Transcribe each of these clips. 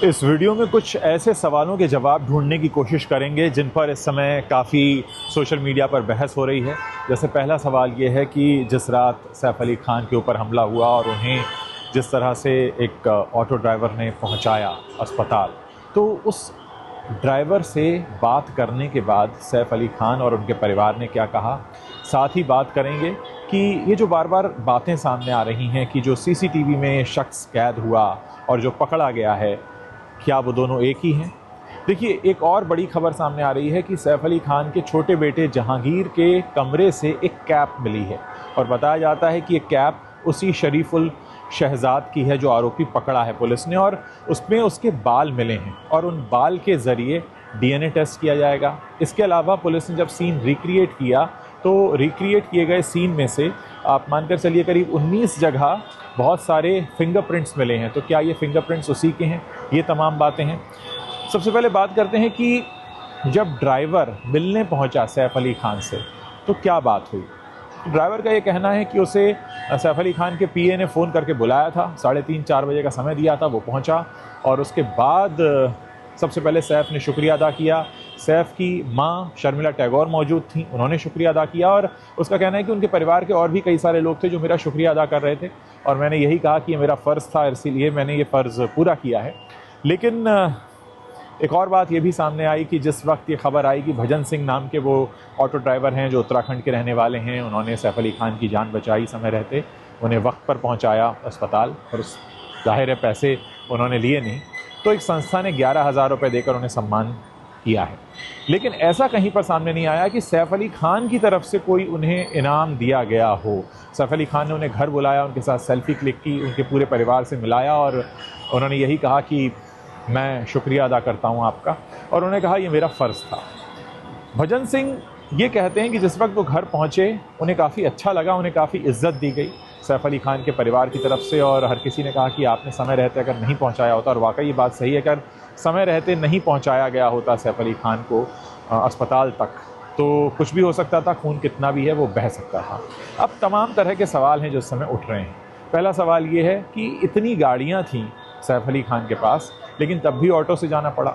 इस वीडियो में कुछ ऐसे सवालों के जवाब ढूंढने की कोशिश करेंगे जिन पर इस समय काफ़ी सोशल मीडिया पर बहस हो रही है। जैसे पहला सवाल ये है कि जिस रात सैफ अली खान के ऊपर हमला हुआ और उन्हें जिस तरह से एक ऑटो ड्राइवर ने पहुंचाया अस्पताल, तो उस ड्राइवर से बात करने के बाद सैफ अली खान और उनके परिवार ने क्या कहा। साथ ही बात करेंगे कि ये जो बार बार बातें सामने आ रही हैं कि जो सीसीटीवी में शख्स कैद हुआ और जो पकड़ा गया है, क्या वो दोनों एक ही हैं। देखिए, एक और बड़ी खबर सामने आ रही है कि सैफ अली खान के छोटे बेटे जहांगीर के कमरे से एक कैप मिली है और बताया जाता है कि ये कैप उसी शरीफुल शहजाद की है जो आरोपी पकड़ा है पुलिस ने, और उसमें उसके बाल मिले हैं और उन बाल के ज़रिए डीएनए टेस्ट किया जाएगा। इसके अलावा पुलिस ने जब सीन रिक्रिएट किया तो रिक्रिएट किए गए सीन में से आप मानकर चलिए करीब 19 जगह बहुत सारे फिंगरप्रिंट्स मिले हैं। तो क्या ये फिंगरप्रिंट्स उसी के हैं? ये तमाम बातें हैं। सबसे पहले बात करते हैं कि जब ड्राइवर मिलने पहुंचा सैफ अली खान से तो क्या बात हुई। ड्राइवर का ये कहना है कि उसे सैफ अली खान के पीए ने फ़ोन करके बुलाया था, 3:30-4 बजे का समय दिया था, वो पहुंचा और उसके बाद सबसे पहले सैफ ने शुक्रिया अदा किया। सैफ की माँ शर्मिला टैगोर मौजूद थी, उन्होंने शुक्रिया अदा किया और उसका कहना है कि उनके परिवार के और भी कई सारे लोग थे जो मेरा शुक्रिया अदा कर रहे थे और मैंने यही कहा कि ये मेरा फ़र्ज़ था, इसीलिए मैंने ये फ़र्ज़ पूरा किया है। लेकिन एक और बात ये भी सामने आई कि जिस वक्त ये खबर आई कि भजन सिंह नाम के वो ऑटो ड्राइवर हैं जो उत्तराखंड के रहने वाले हैं, उन्होंने सैफ अली खान की जान बचाई समय रहते, उन्हें वक्त पर पहुंचाया अस्पताल और उस ज़ाहिर है पैसे उन्होंने लिए नहीं, तो एक संस्था ने 11,000 रुपये देकर उन्हें सम्मान किया है। लेकिन ऐसा कहीं पर सामने नहीं आया कि सैफ अली खान की तरफ से कोई उन्हें इनाम दिया गया हो। सैफ अली खान ने उन्हें घर बुलाया, उनके साथ सेल्फ़ी क्लिक की, उनके पूरे परिवार से मिलाया और उन्होंने यही कहा कि मैं शुक्रिया अदा करता हूं आपका, और उन्होंने कहा ये मेरा फ़र्ज़ था। भजन सिंह ये कहते हैं कि जिस वक्त वो घर पहुंचे उन्हें काफ़ी अच्छा लगा, उन्हें काफ़ी इज्जत दी गई सैफ अली खान के परिवार की तरफ से और हर किसी ने कहा कि आपने समय रहते अगर नहीं पहुंचाया होता, और वाकई ये बात सही है, अगर समय रहते नहीं पहुंचाया गया होता सैफ अली खान को अस्पताल तक तो कुछ भी हो सकता था, खून कितना भी है वो बह सकता था। अब तमाम तरह के सवाल हैं जो इस समय उठ रहे हैं। पहला सवाल ये है कि इतनी गाड़ियाँ थीं सैफ अली खान के पास, लेकिन तब भी ऑटो से जाना पड़ा।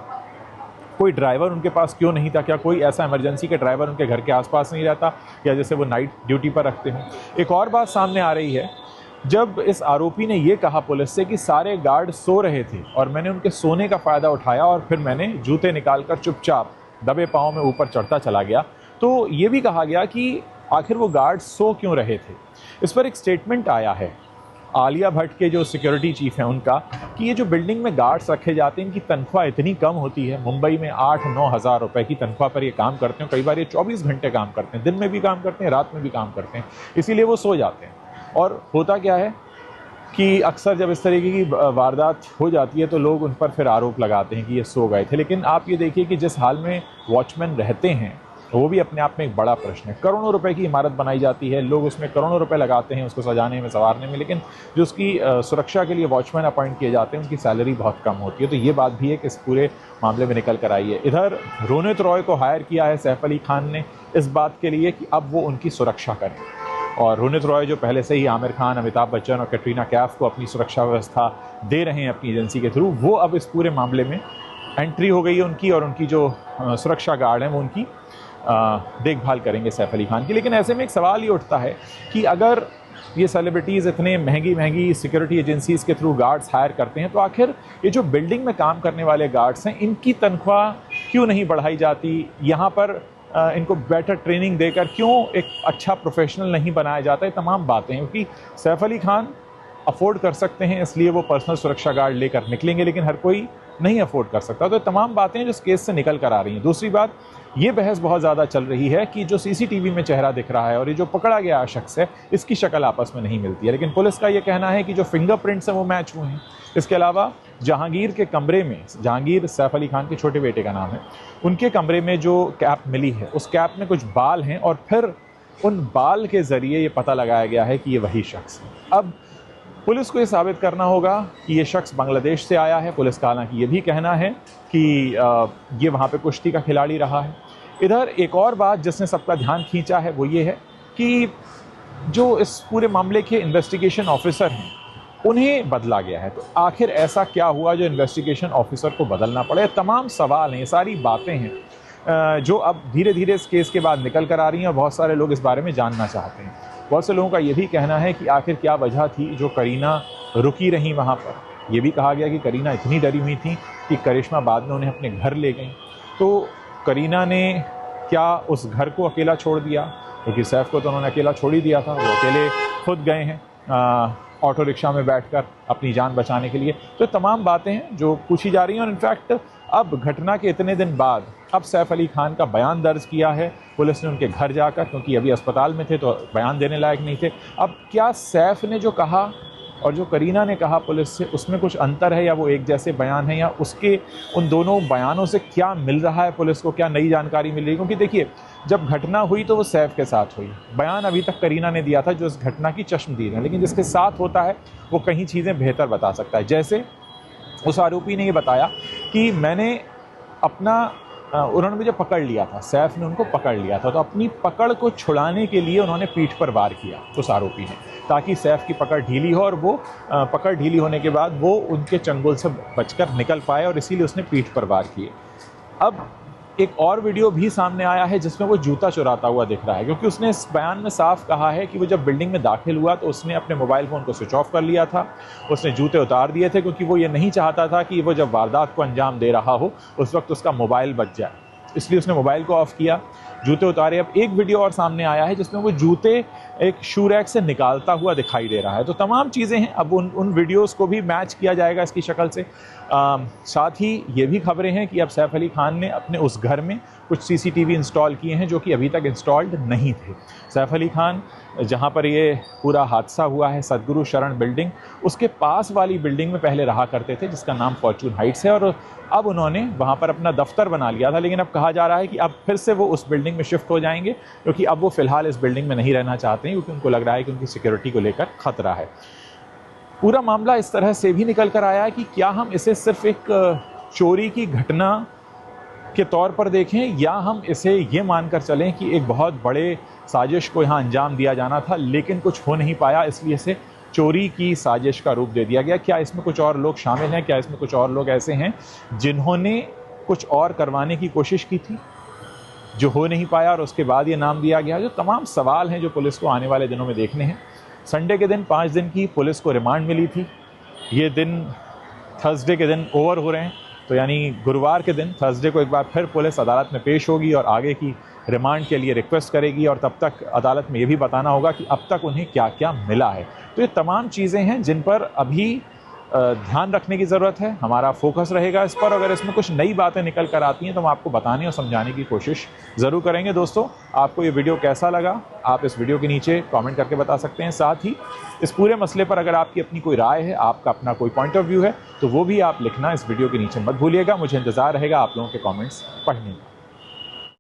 कोई ड्राइवर उनके पास क्यों नहीं था? क्या कोई ऐसा इमरजेंसी के ड्राइवर उनके घर के आसपास नहीं रहता, या जैसे वो नाइट ड्यूटी पर रखते हों? एक और बात सामने आ रही है, जब इस आरोपी ने ये कहा पुलिस से कि सारे गार्ड सो रहे थे और मैंने उनके सोने का फ़ायदा उठाया और फिर मैंने जूते निकालकर चुपचाप दबे पाँव में ऊपर चढ़ता चला गया, तो ये भी कहा गया कि आखिर वो गार्ड सो क्यों रहे थे। इस पर एक स्टेटमेंट आया है आलिया भट्ट के जो सिक्योरिटी चीफ हैं उनका, कि ये जो बिल्डिंग में गार्ड्स रखे जाते हैं इनकी तनख्वाह इतनी कम होती है, मुंबई में 8-9 हज़ार रुपए की तनख्वाह पर ये काम करते हैं, कई बार ये 24 घंटे काम करते हैं, दिन में भी काम करते हैं, रात में भी काम करते हैं, इसीलिए वो सो जाते हैं। और होता क्या है कि अक्सर जब इस तरीके की वारदात हो जाती है तो लोग उन पर फिर आरोप लगाते हैं कि ये सो गए थे। लेकिन आप ये देखिए कि जिस हाल में वॉचमैन रहते हैं वो भी अपने आप में एक बड़ा प्रश्न है। करोड़ों रुपए की इमारत बनाई जाती है, लोग उसमें करोड़ों रुपए लगाते हैं उसको सजाने में, संवारने में, लेकिन जो उसकी सुरक्षा के लिए वॉचमैन अपॉइंट किए जाते हैं उनकी सैलरी बहुत कम होती है। तो ये बात भी है कि इस पूरे मामले में निकल कर आई है। इधर रोनित रॉय को हायर किया है सैफ अली खान ने इस बात के लिए कि अब वो उनकी सुरक्षा करें, और रोनित रॉय जो पहले से ही आमिर खान, अमिताभ बच्चन और कैटरीना कैफ को अपनी सुरक्षा व्यवस्था दे रहे हैं अपनी एजेंसी के थ्रू, वो अब इस पूरे मामले में एंट्री हो गई है उनकी, और उनकी जो सुरक्षा गार्ड हैं वो उनकी देखभाल करेंगे सैफ अली खान की। लेकिन ऐसे में एक सवाल ये उठता है कि अगर ये सेलिब्रिटीज़ इतने महंगी सिक्योरिटी एजेंसीज़ के थ्रू गार्ड्स हायर करते हैं तो आखिर ये जो बिल्डिंग में काम करने वाले गार्ड्स हैं इनकी तनख्वाह क्यों नहीं बढ़ाई जाती? यहाँ पर इनको बेटर ट्रेनिंग देकर क्यों एक अच्छा प्रोफेशनल नहीं बनाया जाता? ये तमाम बातें हैं, क्योंकि सैफ अली खान अफोर्ड कर सकते हैं इसलिए वो पर्सनल सुरक्षा गार्ड लेकर निकलेंगे, लेकिन हर कोई नहीं अफोर्ड कर सकता। तो ये तमाम बातें जो इस केस से निकल कर आ रही हैं। दूसरी बात, ये बहस बहुत ज़्यादा चल रही है कि जो सीसीटीवी में चेहरा दिख रहा है और ये जो पकड़ा गया शख्स है इसकी शक्ल आपस में नहीं मिलती है, लेकिन पुलिस का ये कहना है कि जो फिंगरप्रिंट्स हैं वो मैच हुए हैं। इसके अलावा जहांगीर के कमरे में, जहांगीर सैफ अली खान के छोटे बेटे का नाम है, उनके कमरे में जो कैप मिली है उस कैप में कुछ बाल हैं और फिर उन बाल के ज़रिए ये पता लगाया गया है कि ये वही शख्स है। अब पुलिस को ये साबित करना होगा कि ये शख्स बांग्लादेश से आया है। पुलिस का हालांकि ये भी कहना है कि ये वहाँ पे कुश्ती का खिलाड़ी रहा है। इधर एक और बात जिसने सबका ध्यान खींचा है वो ये है कि जो इस पूरे मामले के इन्वेस्टिगेशन ऑफिसर हैं उन्हें बदला गया है। तो आखिर ऐसा क्या हुआ जो इन्वेस्टिगेशन ऑफिसर को बदलना पड़े? तमाम सवाल हैं, ये सारी बातें हैं जो अब धीरे धीरे इस केस के बाद निकल कर आ रही हैं और बहुत सारे लोग इस बारे में जानना चाहते हैं। बहुत से लोगों का ये भी कहना है कि आखिर क्या वजह थी जो करीना रुकी रहीं वहाँ पर। ये भी कहा गया कि करीना इतनी डरी हुई थी कि करिश्मा बाद में उन्हें अपने घर ले गई। तो करीना ने क्या उस घर को अकेला छोड़ दिया? क्योंकि सैफ को तो उन्होंने अकेला छोड़ ही दिया था, वो अकेले खुद गए हैं ऑटो रिक्शा में बैठकर अपनी जान बचाने के लिए। तो तमाम बातें हैं जो पूछी जा रही हैं और इनफैक्ट अब घटना के इतने दिन बाद अब सैफ अली खान का बयान दर्ज किया है पुलिस ने उनके घर जाकर, क्योंकि अभी अस्पताल में थे तो बयान देने लायक नहीं थे। अब क्या सैफ ने जो कहा और जो करीना ने कहा पुलिस से उसमें कुछ अंतर है या वो एक जैसे बयान है, या उसके उन दोनों बयानों से क्या मिल रहा है पुलिस को, क्या नई जानकारी मिल रही है? क्योंकि देखिए, जब घटना हुई तो वो सैफ के साथ हुई, बयान अभी तक करीना ने दिया था जो इस घटना की चश्मदीद है, लेकिन जिसके साथ होता है वो कहीं चीज़ें बेहतर बता सकता है। जैसे उस आरोपी ने ये बताया कि मैंने अपना उन्होंने मुझे पकड़ लिया था, सैफ ने उनको पकड़ लिया था, तो अपनी पकड़ को छुड़ाने के लिए उन्होंने पीठ पर वार किया उस आरोपी ने, ताकि सैफ की पकड़ ढीली हो और वो पकड़ ढीली होने के बाद वो उनके चंगुल से बचकर निकल पाए और इसीलिए उसने पीठ पर वार किए। अब एक और वीडियो भी सामने आया है जिसमें वो जूता चुराता हुआ दिख रहा है, क्योंकि उसने इस बयान में साफ कहा है कि वो जब बिल्डिंग में दाखिल हुआ तो उसने अपने मोबाइल फ़ोन को स्विच ऑफ कर लिया था, उसने जूते उतार दिए थे क्योंकि वो ये नहीं चाहता था कि वो जब वारदात को अंजाम दे रहा हो उस वक्त उसका मोबाइल बच जाए, इसलिए उसने मोबाइल को ऑफ़ किया, जूते उतारे। अब एक वीडियो और सामने आया है जिसमें वो जूते एक शू रैक से निकालता हुआ दिखाई दे रहा है। तो तमाम चीज़ें हैं, अब उन वीडियोस को भी मैच किया जाएगा इसकी शक्ल से। साथ ही ये भी खबरें हैं कि अब सैफ अली खान ने अपने उस घर में कुछ सीसीटीवी इंस्टॉल किए हैं जो कि अभी तक इंस्टॉल्ड नहीं थे। सैफ अली खान जहां पर ये पूरा हादसा हुआ है सदगुरु शरण बिल्डिंग, उसके पास वाली बिल्डिंग में पहले रहा करते थे जिसका नाम फॉर्चून हाइट्स है, और अब उन्होंने वहां पर अपना दफ्तर बना लिया था, लेकिन अब कहा जा रहा है कि अब फिर से वो उस बिल्डिंग में शिफ्ट हो जाएंगे क्योंकि अब वो फ़िलहाल इस बिल्डिंग में नहीं रहना चाहते हैं, क्योंकि उनको लग रहा है कि उनकी सिक्योरिटी को लेकर ख़तरा है। पूरा मामला इस तरह से भी निकल कर आया है कि क्या हम इसे सिर्फ एक चोरी की घटना के तौर पर देखें या हम इसे ये मानकर चलें कि एक बहुत बड़े साजिश को यहाँ अंजाम दिया जाना था लेकिन कुछ हो नहीं पाया इसलिए इसे चोरी की साजिश का रूप दे दिया गया। क्या इसमें कुछ और लोग शामिल हैं? क्या इसमें कुछ और लोग ऐसे हैं जिन्होंने कुछ और करवाने की कोशिश की थी जो हो नहीं पाया और उसके बाद ये नाम दिया गया? जो तमाम सवाल हैं जो पुलिस को आने वाले दिनों में देखने हैं। संडे के दिन 5 दिन की पुलिस को रिमांड मिली थी, ये दिन थर्सडे के दिन ओवर हो रहे हैं, तो यानी गुरुवार के दिन थर्सडे को एक बार फिर पुलिस अदालत में पेश होगी और आगे की रिमांड के लिए रिक्वेस्ट करेगी और तब तक अदालत में ये भी बताना होगा कि अब तक उन्हें क्या क्या मिला है। तो ये तमाम चीज़ें हैं जिन पर अभी ध्यान रखने की ज़रूरत है, हमारा फोकस रहेगा इस पर। अगर इसमें कुछ नई बातें निकल कर आती हैं तो हम आपको बताने और समझाने की कोशिश ज़रूर करेंगे। दोस्तों, आपको ये वीडियो कैसा लगा आप इस वीडियो के नीचे कमेंट करके बता सकते हैं। साथ ही इस पूरे मसले पर अगर आपकी अपनी कोई राय है, आपका अपना कोई पॉइंट ऑफ व्यू है, तो वो भी आप लिखना इस वीडियो के नीचे मत भूलिएगा। मुझे इंतज़ार रहेगा आप लोगों के कॉमेंट्स पढ़ने का।